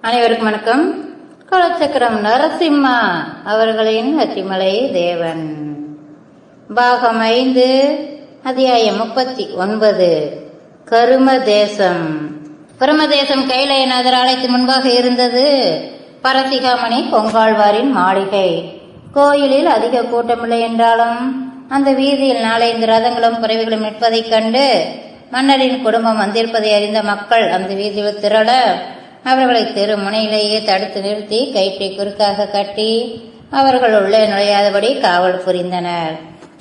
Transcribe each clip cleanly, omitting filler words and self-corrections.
அனைவருக்கும் வணக்கம். காலச்சக்கரம் நரசிம்மா அவர்களின் அத்திமலை தேவன், பாகம் 5, அத்தியாயம் 39. கருமதேசம். பிரமதேசம் கைலாயநாதர் ஆலயத்தின் முன்பாக இருந்தது பரசிகாமணி கொங்காழ்வாரின் மாளிகை. கோயிலில் அதிக கூட்டமில்லை என்றாலும் அந்த வீதியில் 4-5 ரதங்களும் புறவிகளும் நிற்பதைக் கண்டு மன்னரின் குடும்பம் வந்திருப்பதை அறிந்த மக்கள் அந்த வீதியில் திரள அவர்களை தெரு முனையிலேயே தடுத்து நிறுத்தி கயிற்றை குறுக்காக கட்டி அவர்கள் உள்ளே நுழையாதபடி காவல் புரிந்தனர்.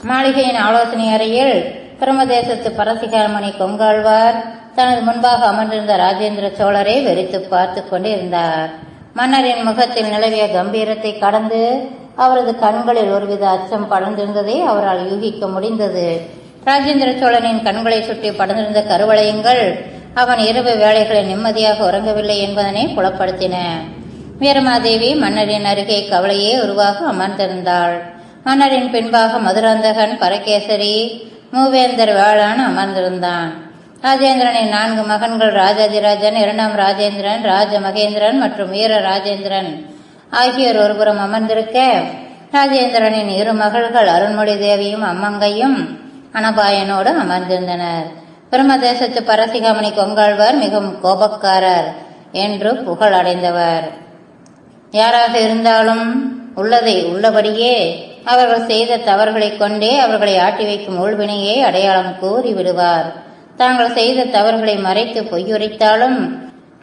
மாளிகையின் ஆலோசனை அறையில் பிரமதேசத்து பரசிகாமணி கொங்காழ்வார் தனது முன்பாக அமர்ந்திருந்த ராஜேந்திர சோழரை வெறித்து பார்த்து கொண்டிருந்தார். மன்னரின் முகத்தில் நிலவிய கம்பீரத்தை கடந்து அவரது கண்களில் ஒருவித அச்சம் படர்ந்திருந்ததை அவரால் யூகிக்க முடிந்தது. ராஜேந்திர சோழனின் கண்களை சுற்றி படர்ந்திருந்த கருவளையங்கள் அவன் இரவு வேளைகளில் நிம்மதியாக உறங்கவில்லை என்பதனை புலப்படுத்தின. வீரமாதேவி மன்னரின் அருகே கவலையே உருவாக அமர்ந்திருந்தாள். மன்னரின் பின்பாக மதுராந்தகன், பரகேசரி, மூவேந்தர் வேளான் அமர்ந்திருந்தான். ராஜேந்திரனின் 4 மகன்கள் ராஜாதிராஜன், 2ஆம் ராஜேந்திரன், ராஜ மகேந்திரன் மற்றும் வீர ராஜேந்திரன் ஆகியோர் ஒருபுறம் அமர்ந்திருக்க, ராஜேந்திரனின் 2 மகள்கள் அருண்மொழி தேவியும் அம்மங்கையும் அனபாயனோடு அமர்ந்திருந்தனர். பிரமதேசத்து பரசிகாமணி கொங்காழ்வார் மிகவும் கோபக்காரர் என்று புகழ் அடைந்தவர். யாராக இருந்தாலும் உள்ளதை உள்ளபடியே அவர்கள் செய்த தவறுகளைக் கொண்டே அவர்களை ஆட்டி வைக்கும் ஊழ்வினையை அடையாளம் கூறி விடுவார். தாங்கள் செய்த தவறுகளை மறைத்து பொய்யுரைத்தாலும்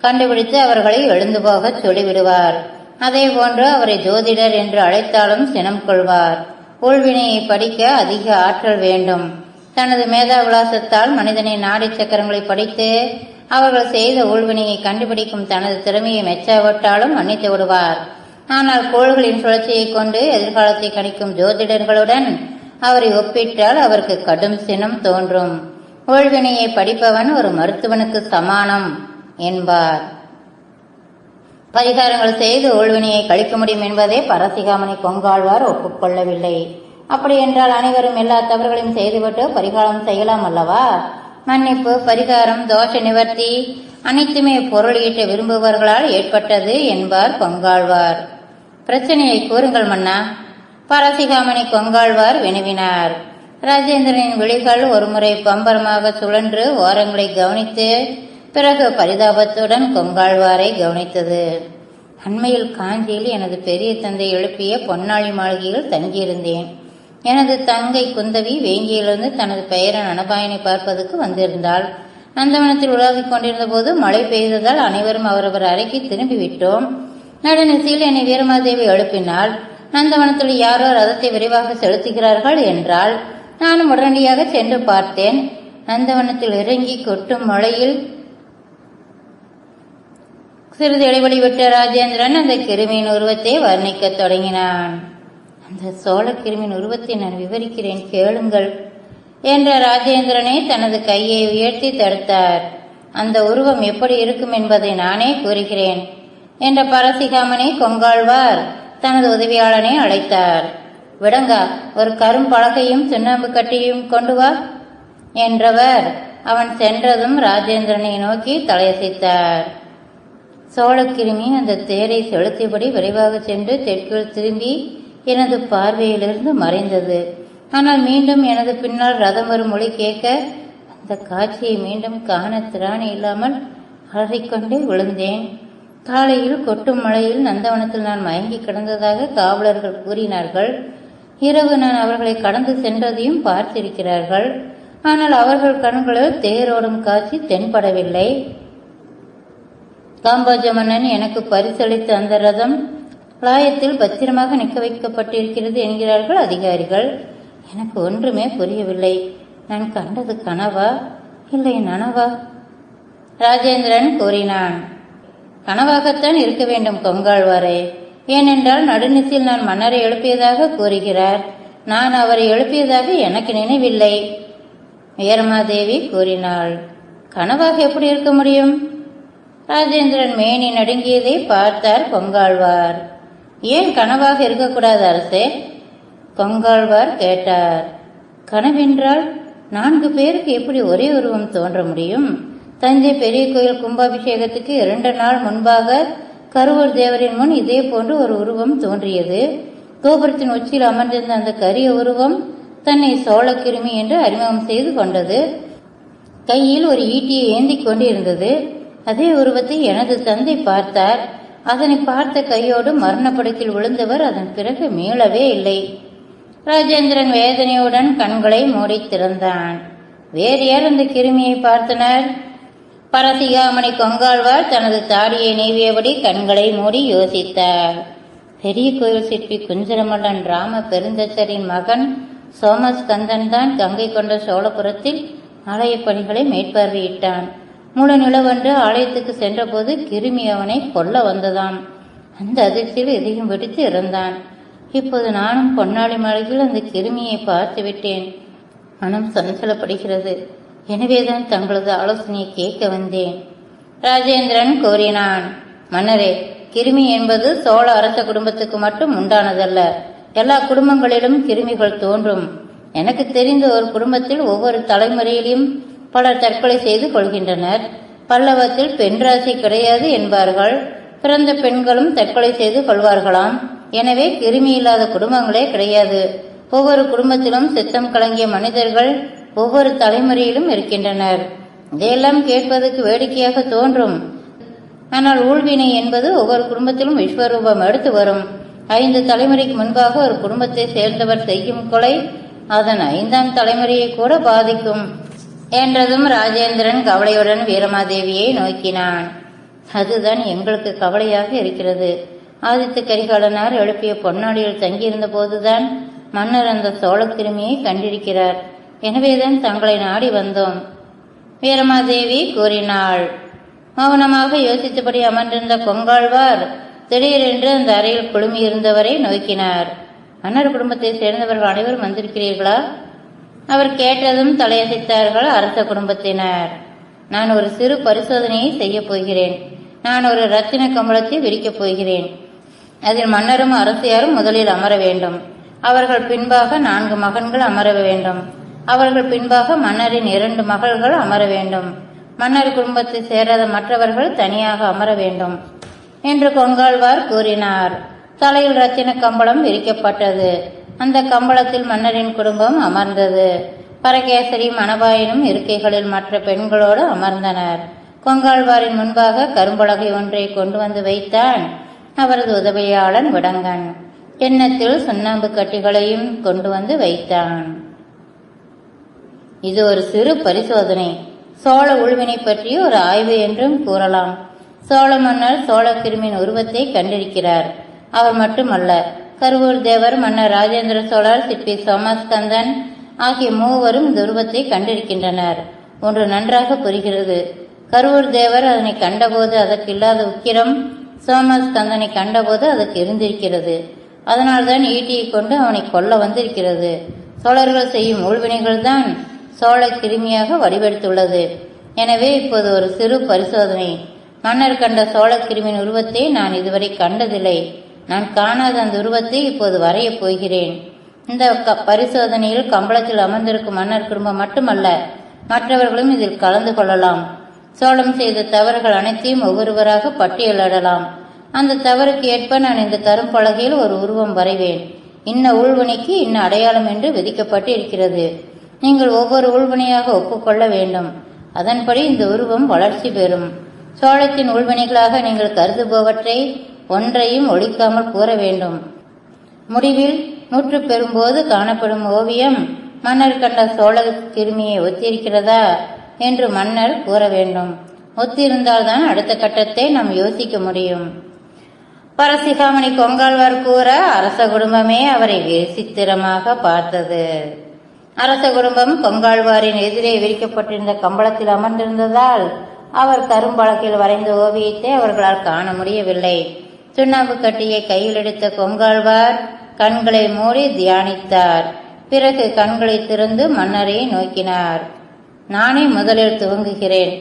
கண்டுபிடித்து அவர்களை எழுந்து போக சொல்லிவிடுவார். அதே போன்று அவரை ஜோதிடர் என்று அழைத்தாலும் சினம் கொள்வார். ஊழ்வினையை படிக்க அதிக ஆற்றல் வேண்டும். தனது மேதா விலாசத்தால் மனிதனின் நாடி சக்கரங்களை படித்து அவர்கள் செய்த ஊழ்வினையை கண்டுபிடிக்கும் தனது திறமையை மெச்சாவிட்டாலும் மன்னித்து விடுவார். ஆனால் கோள்களின் சுழற்சியை கொண்டு எதிர்காலத்தை கணிக்கும் ஜோதிடர்களுடன் அவரை ஒப்பிட்டால் அவருக்கு கடும் சினம் தோன்றும். ஊழ்வினையை படிப்பவன் ஒரு மருத்துவனுக்கு சமானம் என்பார். பரிகாரங்கள் செய்து ஊழ்வினையை கழிக்க முடியும் என்பதை பரசிகாமணி கொங்காழ்வார் ஒப்புக்கொள்ளவில்லை. அப்படி என்றால் அனைவரும் எல்லா தவறுகளையும் செய்துவிட்டு பரிகாரம் செய்யலாம் அல்லவா? மன்னிப்பு, பரிகாரம், தோஷ நிவர்த்தி அனைத்துமே பொருள் ஈட்ட விரும்புபவர்களால் ஏற்பட்டது என்பார் கொங்காழ்வார். பிரச்சனையை கூறுங்கள் மன்னா, பரசிகாமணி கொங்காழ்வார் வினவினார். ராஜேந்திரனின் விழிகள் ஒருமுறை பம்பரமாக சுழன்று ஓரங்களை கவனித்து பிறகு பரிதாபத்துடன் கொங்காழ்வாரை கவனித்தது. அண்மையில் காஞ்சியில் எனது பெரிய தந்தை எழுப்பிய பொன்னாளி மாளிகையில் தங்கியிருந்தேன். எனது தங்கை குந்தவி வேங்கியிலிருந்து தனது பெயரன் அனபாயனை பார்ப்பதற்கு வந்திருந்தாள். நந்தவனத்தில் உலாவிக் கொண்டிருந்த போது மழை பெய்ததால் அனைவரும் அவரவர் அறைக்கு திரும்பிவிட்டோம். நடுநிசையில் என்னை வீரமாதேவி எழுப்பினாள். நந்தவனத்தில் யாரோ ரதத்தை விரைவாக செலுத்துகிறார்கள் என்றால் நானும் உடனடியாக சென்று பார்த்தேன். நந்தவனத்தில் இறங்கி கொட்டும் மழையில் சிறிது இடைவெளி விட்ட ராஜேந்திரன் அந்த கிருமியின் உருவத்தை வர்ணிக்க தொடங்கினான். அந்த சோழ கிருமியின் உருவத்தை நான் விவரிக்கிறேன், கேளுங்கள் என்ற ராஜேந்திரனை தனது கையை உயர்த்தி தடுத்தார். அந்த உருவம் எப்படி இருக்கும் என்பதை நானே கூறுகிறேன் என்ற பரசிகாமணி கொங்காழ்வார் தனது உதவியாளனை அழைத்தார். விடங்கா, ஒரு கரும்பலகையும் சுண்ணாம்பு கட்டியும் கொண்டு வா என்றவர் அவன் சென்றதும் ராஜேந்திரனை நோக்கி தலையசைத்தார். சோழக்கிருமி அந்த தேரை செலுத்தியபடி விரைவாக சென்று தெற்கில் திரும்பி எனது பார்வையிலிருந்து மறைந்தது. ஆனால் மீண்டும் எனது பின்னால் ரதம் வரும் மொழி கேட்க அந்த காட்சியை மீண்டும் காண திராணி இல்லாமல் அலறிக்கொண்டே விழுந்தேன். காலையில் கொட்டும் மழையில் நந்தவனத்தில் நான் மயங்கி கிடந்ததாக காவலர்கள் கூறினார்கள். இரவு நான் அவர்களை கடந்து சென்றதையும் பார்த்திருக்கிறார்கள். ஆனால் அவர்கள் கண்களில் தேரோடும் காட்சி தென்படவில்லை. காம்போஜ மன்னன் எனக்கு பரிசளித்த அந்த ரதம் லாயத்தில் பத்திரமாக நிற்க வைக்கப்பட்டிருக்கிறது என்கிறார்கள் அதிகாரிகள். எனக்கு ஒன்றுமே புரியவில்லை. நான் கண்டது கனவா இல்லை நனவா? ராஜேந்திரன் கூறினான். கனவாகத்தான் இருக்க வேண்டும் கொங்காழ்வாரே. ஏனென்றால் நடுநிசையில் நான் மன்னரை எழுப்பியதாக கூறுகிறார். நான் அவரை எழுப்பியதாக எனக்கு நினைவில்லை. வீரமாதேவி கூறினாள். கனவாக எப்படி இருக்க முடியும்? ராஜேந்திரன் மேனி நடுங்கியதை பார்த்தார் கொங்காழ்வார். ஏன் கனவாக இருக்கக்கூடாது அரசே? கொங்காழ்வார் கேட்டார். கனவென்றால் 4 பேருக்கு எப்படி ஒரே உருவம் தோன்ற முடியும்? தஞ்சை பெரிய கோயில் கும்பாபிஷேகத்துக்கு 2 நாள் முன்பாக கருவூர் தேவரின் முன் இதே போன்று ஒரு உருவம் தோன்றியது. கோபுரத்தின் உச்சியில் அமர்ந்திருந்த அந்த கரிய உருவம் தன்னை சோழக்கிருமி என்று அறிமுகம் செய்து கொண்டது. கையில் ஒரு ஈட்டியை ஏந்தி கொண்டிருந்தது. அதே உருவத்தை எனது தந்தை பார்த்தார். அதனை பார்த்த கையோடு மரணப்படுக்கில் விழுந்தவர் அதன் பிறகு மீளவே இல்லை. ராஜேந்திரன் வேதனையுடன் கண்களை மூடி திறந்தான். வேறு யார் அந்த கிருமியை பார்த்தனர்? பரசிகாமணி கொங்காழ்வார் தனது தாடியை நீவியபடி கண்களை மூடி யோசித்தார். பெரிய கோயில் சிற்பி குஞ்சரமல்லன் ராம பெருந்தச்சரின் மகன் சோமஸ்கந்தன் தான் கங்கை கொண்ட சோழபுரத்தில் ஆலய பணிகளை மேற்பார்வையிட்டான். முழு நிலவன்று ஆலயத்துக்கு சென்றபோது கிருமி அவனை கொல்ல வந்ததாம். அந்த அதிர்ச்சியில் எதையும் வெடித்து இறந்தான். இப்போது நானும் பொன்னாளி மலையில் அந்த கிருமியை பார்த்து விட்டேன். மனம் சஞ்சலப்படுகிறது. எனவேதான் தங்களது ஆலோசனையை கேட்க வந்தேன். ராஜேந்திரன் கூறினான். மன்னரே, கிருமி என்பது சோழ அரச குடும்பத்துக்கு மட்டும் உண்டானதல்ல. எல்லா குடும்பங்களிலும் கிருமிகள் தோன்றும். எனக்கு தெரிந்த ஒரு குடும்பத்தில் ஒவ்வொரு தலைமுறையிலும் பலர் தற்கொலை செய்து கொள்கின்றனர். பல்லவத்தில் பெண் ராசி கிடையாது என்பார்கள். பிறந்த பெண்களும் தற்கொலை செய்து கொள்வார்களாம். எனவே கிருமி இல்லாத குடும்பங்களே கிடையாது. ஒவ்வொரு குடும்பத்திலும் சித்தம் கலங்கிய மனிதர்கள் ஒவ்வொரு தலைமுறையிலும் இருக்கின்றனர். இதையெல்லாம் கேட்பதற்கு வேடிக்கையாக தோன்றும். ஆனால் ஊழ்வினை என்பது ஒவ்வொரு குடும்பத்திலும் விஸ்வரூபம் எடுத்து வரும். 5 தலைமுறைக்கு முன்பாக ஒரு குடும்பத்தை சேர்ந்தவர் செய்யும் கொலை அதன் 5ஆம் தலைமுறையை கூட பாதிக்கும் என்றதும் ராஜேந்திரன் கவலையுடன் வீரமாதேவியை நோக்கினான். அதுதான் எங்களுக்கு கவலையாக இருக்கிறது. ஆதித்த கரிகாலனார் எழுப்பிய பொன்னாடியில் தங்கியிருந்த போதுதான் மன்னர் அந்த சோழக்கிருமியை கண்டிருக்கிறார். எனவேதான் தங்களை நாடி வந்தோம். வீரமாதேவி கூறினாள். மௌனமாக யோசித்தபடி அமர்ந்திருந்த கொங்காழ்வார் திடீரென்று அந்த அறையில் குழுமியிருந்தவரை நோக்கினார். மன்னர் குடும்பத்தை சேர்ந்தவர்கள் அனைவரும் வந்திருக்கிறீர்களா? அவர் கேட்டதும் தலையசைத்தார்கள் அரச குடும்பத்தினர். நான் ஒரு சிறு பரிசோதனையை செய்ய போகிறேன். நான் ஒரு ரத்தின கம்பளத்தை விரிக்கப் போகிறேன். அதில் மன்னரும் அரசியாரும் முதலில் அமர வேண்டும். அவர்கள் பின்பாக 4 மகன்கள் அமர வேண்டும். அவர்கள் பின்பாக மன்னரின் 2 மகள்கள் அமர வேண்டும். மன்னர் குடும்பத்தை சேராத மற்றவர்கள் தனியாக அமர வேண்டும் என்று கொங்காழ்வார் கூறினார். தலையில் ரத்தின கம்பளம் விரிக்கப்பட்டது. அந்த கம்பளத்தில் மன்னரின் குடும்பம் அமர்ந்தது. பரகேசரி மணவாயினும் இருக்கைகளில் மற்ற பெண்களோடு அமர்ந்தனர். கொங்காழ்வாரின் முன்பாக கரும்பலகை ஒன்றை கொண்டு வந்து வைத்தான் அவரது உதவியாளன் விடங்கன். கிண்ணத்தில் சுண்ணாம்பு கட்டிகளையும் கொண்டு வந்து வைத்தான். இது ஒரு சிறு பரிசோதனை, சோழ உள்வினை பற்றிய ஒரு ஆய்வு என்றும் கூறலாம். சோழ மன்னர் சோழக்கிருமியின் உருவத்தை கண்டிருக்கிறார். அவர் மட்டுமல்ல, கருவூர் தேவர், மன்னர் ராஜேந்திர சோழர், சிற்பி சோமஸ்கந்தன் ஆகிய 3 இந்த உருவத்தை கண்டிருக்கின்றனர். ஒன்று நன்றாக புரிகிறது. கருவூர் தேவர் அதனை கண்டபோது அதற்கு இல்லாத உக்கிரம் சோமஸ்கந்தனை கண்டபோது அதற்கு இருந்திருக்கிறது. அதனால்தான் ஈட்டியை கொண்டு அவனை கொல்ல வந்திருக்கிறது. சோழர்கள் செய்யும் ஊழ்வினைகள் தான் சோழ கிருமியாக வடிவெடுத்துள்ளது. எனவே இப்போது ஒரு சிறு பரிசோதனை. மன்னர் கண்ட சோழ கிருமியின் உருவத்தை நான் இதுவரை கண்டதில்லை. நான் காணாத அந்த உருவத்தை இப்போது வரையப் போகிறேன். இந்த பரிசோதனையில் கம்பளத்தில் அமர்ந்திருக்கும் மன்னர் குடும்பம் மட்டுமல்ல, மற்றவர்களும் இதில் கலந்து கொள்ளலாம். சோழம் செய்த தவறுகள் அனைத்தையும் ஒவ்வொருவராக பட்டியலிடலாம். அந்த தவறுக்கு ஏற்ப நான் இந்த கரும்பலகையில் ஒரு உருவம் வரைவேன். இன்ன ஊழ்வினைக்கு இன்ன அடையாளம் என்று விதிக்கப்பட்டு இருக்கிறது. நீங்கள் ஒவ்வொரு ஊழ்வினையாக ஒப்புக்கொள்ள வேண்டும். அதன்படி இந்த உருவம் வளர்ச்சி பெறும். சோழத்தின் ஊழ்வினைகளாக நீங்கள் கருதுபவற்றை ஒன்றையும் ஒழிக்காமல் கூற வேண்டும். முடிவில் நூற்று பெறும்போது காணப்படும் ஓவியம் மன்னர் கண்ட சோழ கிருமியை ஒத்திருக்கிறதா என்று மன்னர் கூற வேண்டும். ஒத்திருந்தால்தான் அடுத்த கட்டத்தை நாம் யோசிக்க முடியும். பரசிகாமணி கொங்காழ்வார் கூற அரச குடும்பமே அவரை விசித்திரமாக பார்த்தது. அரச குடும்பம் கொங்காழ்வாரின் எதிரே விரிக்கப்பட்டிருந்த கம்பளத்தில் அமர்ந்திருந்ததால் அவர் கரும்பலகையில் வரைந்த ஓவியத்தை அவர்களால் காண முடியவில்லை. சுண்ணாம்பு கட்டியை கையில் எடுத்த கொங்காழ்வார் கண்களை மூடி தியானித்தார். பிறகு கண்களை திறந்து மன்னரை நோக்கினார். நானே முதலில் துவங்குகிறேன்.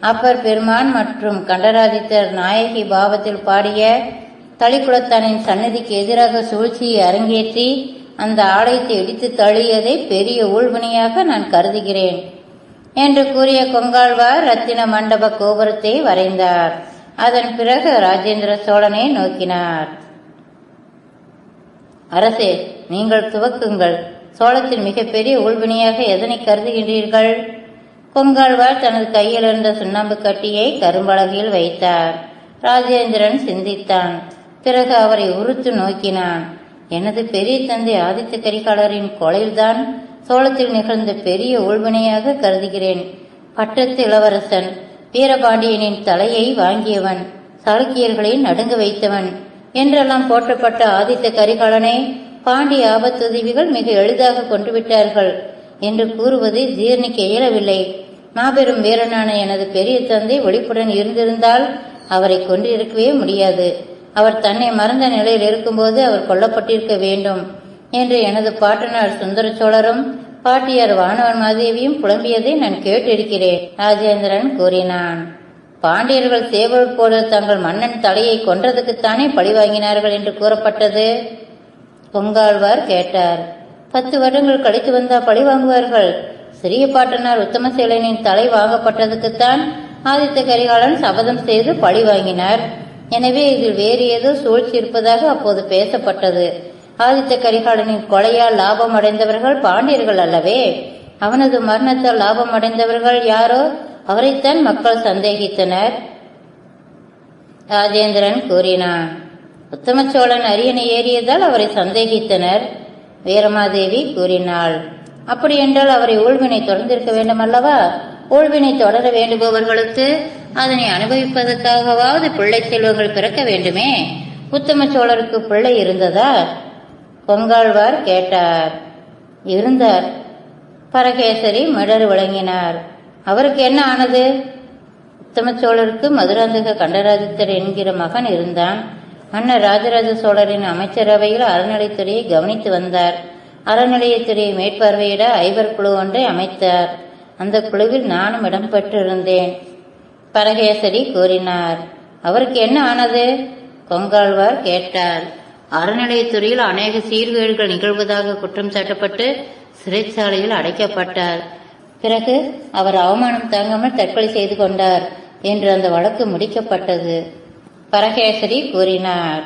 அப்பர் பெருமான் மற்றும் கண்டராதித்தர் நாயகி பாவத்தில் பாடிய தளிக்குளத்தானின் சன்னதிக்கு எதிராக சூழ்ச்சியை அரங்கேற்றி அந்த ஆலயத்தை இடித்து தள்ளியதை பெரிய ஊழ்வினையாக நான் கருதுகிறேன் என்று கூறிய கொங்காழ்வார் ரத்தின மண்டப கோபுரத்தை வரைந்தார். அதன் பிறகு ராஜேந்திர சோழனை நோக்கினார். அரசே, நீங்கள் துவக்குங்கள். சோளத்தில் மிகப்பெரிய ஊழ்வினையாக எதனை கருதுகின்றீர்கள்? கொங்காழ்வார் தனது கையில் இருந்த சுண்ணாம்பு கட்டியை கரும்பலகையில் வைத்தார். ராஜேந்திரன் சிந்தித்தான். பிறகு அவரை உறுத்து நோக்கினான். எனது பெரிய தந்தை ஆதித்த கரிகாலரின் கொலையில்தான் சோளத்தில் நிகழ்ந்த பெரிய ஊழ்வினையாக கருதுகிறேன். பட்டத்து இளவரசன், வீரபாண்டியனின் தலையை வாங்கியவன், சாளுக்கியர்களை நடுங்க வைத்தவன் என்றெல்லாம் போற்றப்பட்ட ஆதித்த கரிகாலனை பாண்டிய ஆபத்துதவிகள் மிக எளிதாக கொன்றுவிட்டார்கள் என்று கூறுவது ஜீர்ணிக்க இயலவில்லை. மாபெரும் வீரனான எனது பெரிய தந்தை ஒளிப்புடன் இருந்திருந்தால் அவரை கொன்றிருக்கவே முடியாது. அவர் தன்னை மறந்த நிலையில் இருக்கும்போது அவர் கொல்லப்பட்டிருக்க வேண்டும் என்று எனது பாட்டனார் சுந்தர சோழரும் பாட்டியார் வானவர் மாதேவியும் புலம்பியதை நான் கேட்டிருக்கிறேன். ராஜேந்திரன் கூறினான். பாண்டியர்கள் சேவல் போல தங்கள் மன்னன் தலையை கொன்றதுக்குத்தானே பழி வாங்கினார்கள் என்று கூறப்பட்டது. பொங்காழ்வார் கேட்டார். 10 வருடங்கள் கழித்து வந்தா பழி வாங்குவார்கள். சிறிய பாட்டனார் உத்தமசேலனின் தலை வாங்கப்பட்டதுக்குத்தான் ஆதித்த கரிகாலன் சபதம் செய்து பழி வாங்கினார். எனவே இதில் வேறு ஏதோ சூழ்ச்சி இருப்பதாக அப்போது பேசப்பட்டது. ஆதித்த கரிகாலனின் கொலையால் லாபம் அடைந்தவர்கள் பாண்டியர்கள் அல்லவே. அவனது மரணத்தால் லாபம் அடைந்தவர்கள் யாரோ அவரைத்தான் மக்கள் சந்தேகித்தனர். ராஜேந்திரன் கூறினான். உத்தம சோழன் அரியணை ஏறியதால் அவரை சந்தேகித்தனர். வீரமாதேவி கூறினாள். அப்படி என்றால் அவரை ஊழ்வினை தொடர்ந்திருக்க வேண்டும் அல்லவா? ஊழ்வினை தொடர வேண்டுபவர்களுக்கு அதனை அனுபவிப்பதற்காகவாவது பிள்ளை செல்வங்கள் பிறக்க வேண்டுமே. உத்தம சோழருக்கு பிள்ளை இருந்ததா? பொங்காழ்வார் கேட்டார். இருந்தார். பரகேசரி மிடர் விளங்கினார். அவருக்கு என்ன ஆனது? உத்தம சோழருக்கு மதுராந்தக கண்டராதித்தர் என்கிற மகன் இருந்தான். மன்னர் ராஜராஜ சோழரின் அமைச்சரவையில் அறநிலைத்துறையை கவனித்து வந்தார். அறநிலையத்துறையை மேற்பார்வையிட ஐவர் குழு ஒன்றை அமைத்தார். அந்த குழுவில் நானும் இடம் பெற்றிருந்தேன். பரகேசரி கூறினார். அவருக்கு என்ன ஆனது? கொங்காழ்வார் கேட்டார். அறநிலையத்துறையில் அநேக சீர்கேடுகள் நிகழ்வதாக குற்றம் சாட்டப்பட்டு சிறைச்சாலையில் அடைக்கப்பட்டார். பிறகு அவர் அவமானம் தாங்காமல் தற்கொலை செய்து கொண்டார் என்று அந்த வழக்கு முடிக்கப்பட்டது. பரகேசரி கூறினார்.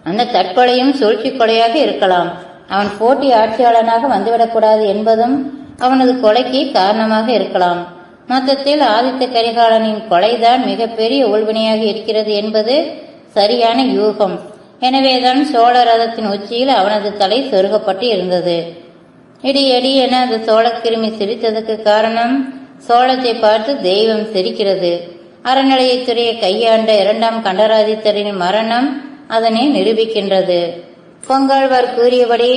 அந்த தற்கொலையும் சூழ்ச்சி கொலையாக இருக்கலாம். அவன் போட்டி ஆட்சியாளனாக வந்துவிடக்கூடாது என்பதும் அவனது கொலைக்கு காரணமாக இருக்கலாம். மொத்தத்தில் ஆதித்த கரிகாலனின் கொலைதான் மிகப்பெரிய ஊழ்வினையாக இருக்கிறது என்பது சரியான யூகம். எனவேதான் சோழ ரதத்தின் உச்சியில் அவனது தலை சொருகப்பட்டு இருந்தது. இடி எடி என அந்த சோழக்கிருமி சிரித்ததற்கு காரணம் சோழத்தை பார்த்து தெய்வம் சிரிக்கிறது. அறநிலையத்துறையை கையாண்ட 2ஆம் கண்டராதித்தரின் மரணம் அதனை நிரூபிக்கின்றது. பொங்காழ்வார் கூறியபடி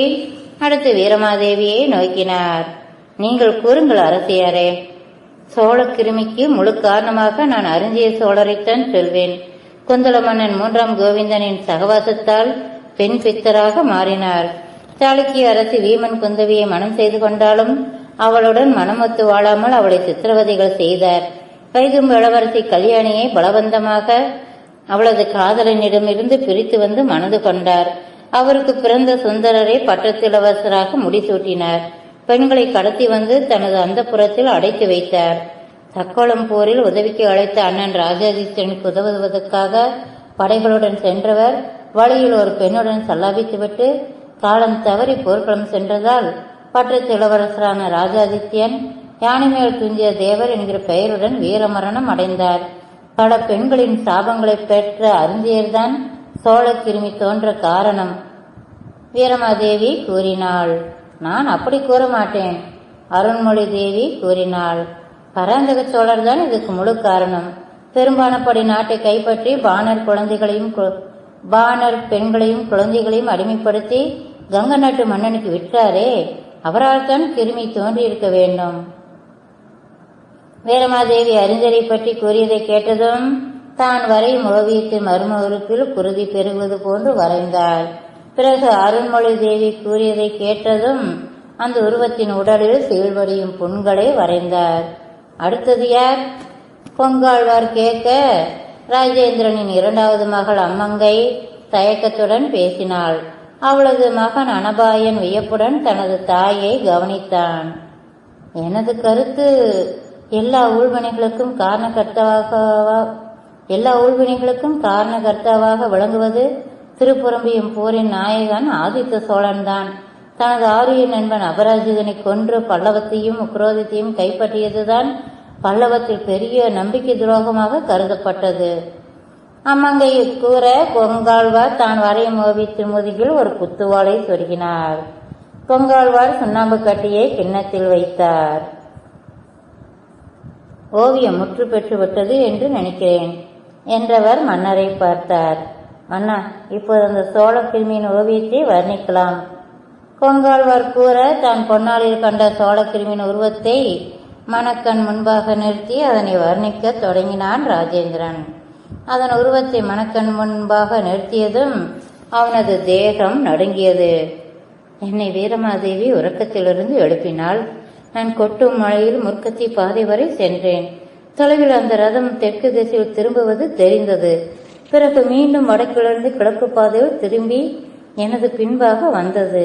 அடுத்து வீரமாதேவியை நோக்கினார். நீங்கள் கூறுங்கள் அரசியாரே. சோழ கிருமிக்கு முழு காரணமாக நான் அருஞ்சிய சோழரைத்தான் சொல்வேன். குந்தல மன்னன் 3ஆம் கோவிந்தனின் சகவாசத்தால் பெண் பித்தராக மாறினார். சாளுக்கிய அரசி வீமன் குந்தவியை மனம் செய்து கொண்டாலும் அவளுடன் மனமொத்து வாழாமல் அவளை சித்திரவதைகள் செய்தார். வைதும்பு இளவரசி கல்யாணியை பலவந்தமாக அவளது காதலனிடமிருந்து பிரித்து வந்து மணந்து கொண்டார். அவருக்கு பிறந்த சுந்தரரை பட்டத்து இளவரசராக முடிசூட்டினார். பெண்களை கடத்தி வந்து தனது அந்தப்புறத்தில் அடைத்து வைத்தார். தக்கோலம் போரில் உதவிக்கு அழைத்த அண்ணன் ராஜாதித்தனுக்கு உதவுவதற்காக படைகளுடன் சென்றவர் வழியில் ஒரு பெண்ணுடன் சல்லாபித்துவிட்டு காலம் தவறி போர்க்களம் சென்றதால் பட்டத்து இளவரசரான ராஜாதித்யன் யானைமேல் துஞ்சிய தேவர் என்கிற பெயருடன் வீரமரணம் அடைந்தார். பல பெண்களின் சாபங்களை பெற்ற அருந்தியர்தான் சோழ கிருமி தோன்ற காரணம். வீரமாதேவி கூறினாள். நான் அப்படி கூற மாட்டேன். அருண்மொழி தேவி கூறினாள். பராந்தக சோழர் தான் இதுக்கு முழு காரணம். பெரும்பானப்படி நாட்டை கைப்பற்றி பாணர் பெண்களையும் குழந்தைகளையும் அடிமைப்படுத்தி கங்க நாட்டு மன்னனுக்கு விட்டாரே, அவரால் தான் கிருமி தோன்றியிருக்க வேண்டும். வீரமாதேவி அறிஞரை பற்றி கூறியதை கேட்டதும் தான் வரையும் ஓவியத்தின் மர்ம குருதி பெருகுவது போன்று வரைந்தாள். பிறகு அருண்மொழி தேவி கூறியதை கேட்டதும் அந்த உருவத்தின் உடலில் சீழ்வடியும் புண்களை வரைந்தார். அடுத்தது யார்? பொங்காழ்வார் கேட்க ராஜேந்திரனின் 2வது மகள் அம்மங்கை தயக்கத்துடன் பேசினாள். அவளது மகன் அனபாயன் வியப்புடன் தனது தாயை கவனித்தான். எனது கருத்து எல்லா ஊழ்வினைகளுக்கும் எல்லா ஊழ்வினைகளுக்கும் காரணகர்த்தாவாக விளங்குவது திருப்புறம்பியும் போரின் நாயகன் ஆதித்த சோழன்தான். தனது ஆரிய நண்பன் அபராஜிதனை கொன்று பல்லவத்தையும் உக்ரோதத்தையும் கைப்பற்றியதுதான் பல்லவத்தில் பெரிய நம்பிக்கை துரோகமாக கருதப்பட்டது. அம்மங்கையை கூற கொங்காழ்வார் தான் வரையும் ஓவியத்தின் முதுகில் ஒரு குத்துவாளை சொருகினார். கொங்காழ்வார் சுண்ணாம்பு கட்டியை கிண்ணத்தில் வைத்தார். ஓவியம் முற்று பெற்று விட்டது என்று நினைக்கிறேன் என்றவர் மன்னரை பார்த்தார். மன்னா, இப்போது அந்த சோழ கிருமியின் ஓவியத்தை வர்ணிக்கலாம். கொங்காழ்வார் கூற தான் பொன்னாளில் கண்ட சோழ கிருமியின் உருவத்தை மணக்கண் முன்பாக நிறுத்தி அதனை வர்ணிக்க தொடங்கினான் ராஜேந்திரன். அதன் உருவத்தை மணக்கண் முன்பாக நிறுத்தியதும் அவனது தேகம் நடுங்கியது. என்னை வீரமாதேவி உறக்கத்திலிருந்து எழுப்பினாள். நான் கொட்டும் மழையில் முற்கத்தி பாதை வரை சென்றேன். தொலைவில் அந்த ரதம் தெற்கு திசையில் திரும்புவது தெரிந்தது. பிறகு மீண்டும் வடக்கிலிருந்து கிழக்கு பாதையில் திரும்பி எனது பின்பாக வந்தது.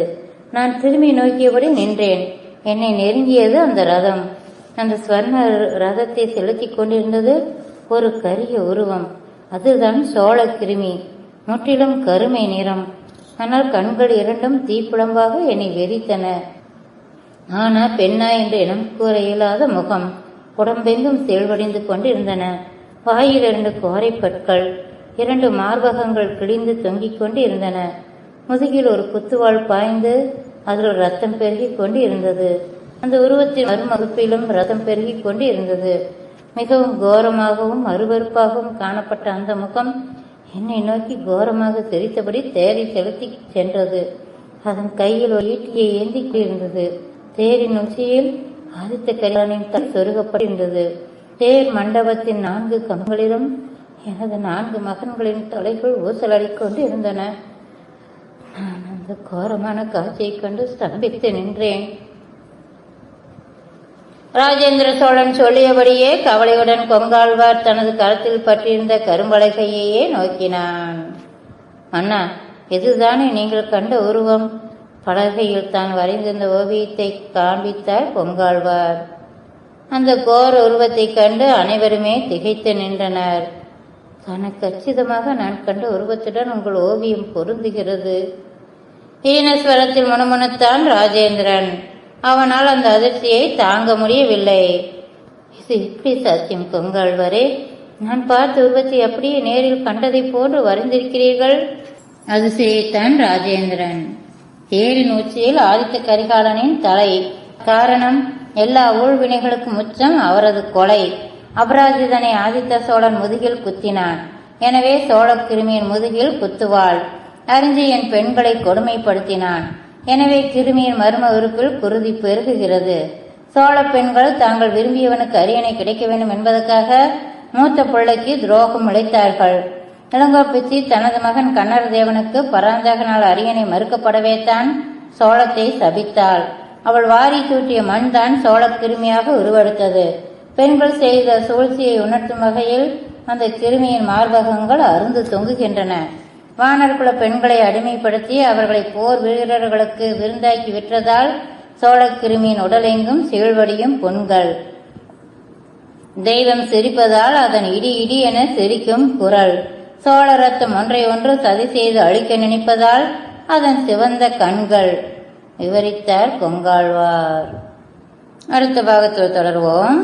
நான் திரும்பி நோக்கியபடி நின்றேன். என்னை நெருங்கியது அந்த ரதம். அந்த ஸ்வர்ண ரதத்தை செலுத்தி கொண்டிருந்தது ஒரு கரிய உருவம். அதுதான் சோழ கிருமி. முற்றிலும் கருமை நிறம். ஆனால் கண்கள் இரண்டும் தீப்புளம்பாக என்னை வெறித்தன. ஆனா பெண்ணா என்று இனம் கூற இயலாத முகம். உடம்பெங்கும் தேழ்வடைந்து கொண்டிருந்தன. வாயில் 2 கோரை பற்கள், 2 மார்பகங்கள் கிழிந்து தொங்கிக் கொண்டு இருந்தன. முதுகில் ஒரு குத்துவாள் பாய்ந்து அதில் ரத்தம் பெருகி கொண்டு இருந்தது. அந்த உருவத்தின் மறுமறுப்பிலும் ரத்தம் பெருகி கொண்டு இருந்தது. மிகவும் கோரமாகவும் அருவருப்பாகவும் காணப்பட்ட அந்த முகம் என்னை நோக்கி கோரமாக சிரித்தபடி தேரை செலுத்தி சென்றது. அதன் கையில் ஒரு ஈட்டியை ஏந்தி இருந்தது. தேரின் உச்சியில் ஆதித்த கரிகாலனின் தலை சொருகப்பட்டிருந்தது. தேர் மண்டபத்தின் 4 கம்பங்களிலும் எனது 4 மகன்களின் தலைகள் ஊசலடிக்கொண்டு இருந்தன. நான் அந்த கோரமான காட்சியைக் கண்டு ஸ்தம்பித்து நின்றேன். ராஜேந்திர சோழன் சொல்லியபடியே கவலையுடன் கொங்காழ்வார் தனது கரத்தில் பற்றியிருந்த கரும்பலகையையே நோக்கினான். அண்ணா, இதுதானே நீங்கள் கண்ட உருவம்? பலகையில் தான் வரைந்திருந்த ஓவியத்தை காண்பித்தார் கொங்காழ்வார். அந்த கோர உருவத்தைக் கண்டு அனைவருமே திகைத்து நின்றனர். தனக்கு கச்சிதமாக நான் கண்ட உருவத்துடன் உங்கள் ஓவியம் பொருந்துகிறது. ஈனஸ்வரத்தில் முணுமுணுத்தான் ராஜேந்திரன். அவனால் அந்த அதிர்ச்சியை தாங்க முடியவில்லை. இது எப்படி சாத்தியம் கொங்காழ்வாரே? நான் பார்த்த உருவத்தை அப்படியே நேரில் கண்டதை போன்று வரைந்திருக்கிறீர்கள். அதிசயித்தான் ராஜேந்திரன். தேரின் உச்சியில் ஆதித்த கரிகாலனின் தலை. காரணம், எல்லா ஊழ்வினைகளுக்கும் உச்சம் அவரது கொலை. அபராஜிதனை ஆதித்த சோழன் முதுகில் குத்தினான். எனவே சோழ கிருமியின் முதுகில் குத்துவாள். அறிஞ்சியன் பெண்களை கொடுமைப்படுத்தினான். எனவே கிருமியின் மர்ம உறுப்பில் குருதி பெருகுகிறது. சோழ பெண்கள் தாங்கள் விரும்பியவனுக்கு அரியணை கிடைக்க வேண்டும் என்பதற்காக மூத்த பிள்ளைக்கு துரோகம் இழைத்தார்கள். இளங்கோப்பிச்சி தனது மகன் கண்ணர் தேவனுக்கு பராந்தகனால் அரியணை மறுக்கப்படவே தான் சோழத்தை சபித்தாள். அவள் வாரி சூட்டிய மண் தான் சோழ கிருமியாக உருவெடுத்தது. பெண்கள் செய்த சூழ்ச்சியை உணர்த்தும் வகையில் அந்த கிருமியின் மார்பகங்கள் அருந்து தொங்குகின்றன. வானர்குல பெண்களை அடிமைப்படுத்தி அவர்களை போர் வீரர்களுக்கு விருந்தாக்கி விற்றதால் சோழ கிருமியின் உடலெங்கும் சீழ்வடியும் புண்கள். தெய்வம் சிரிப்பதால் அதன் இடி இடி என சிரிக்கும் குரல். சோழ ரத்தம் ஒன்றை ஒன்று சதி செய்து அழிக்க நினைப்பதால் அதன் சிவந்த கண்கள். விவரித்தார் கொங்காழ்வார். அடுத்த பாகத்தில் தொடர்வோம்.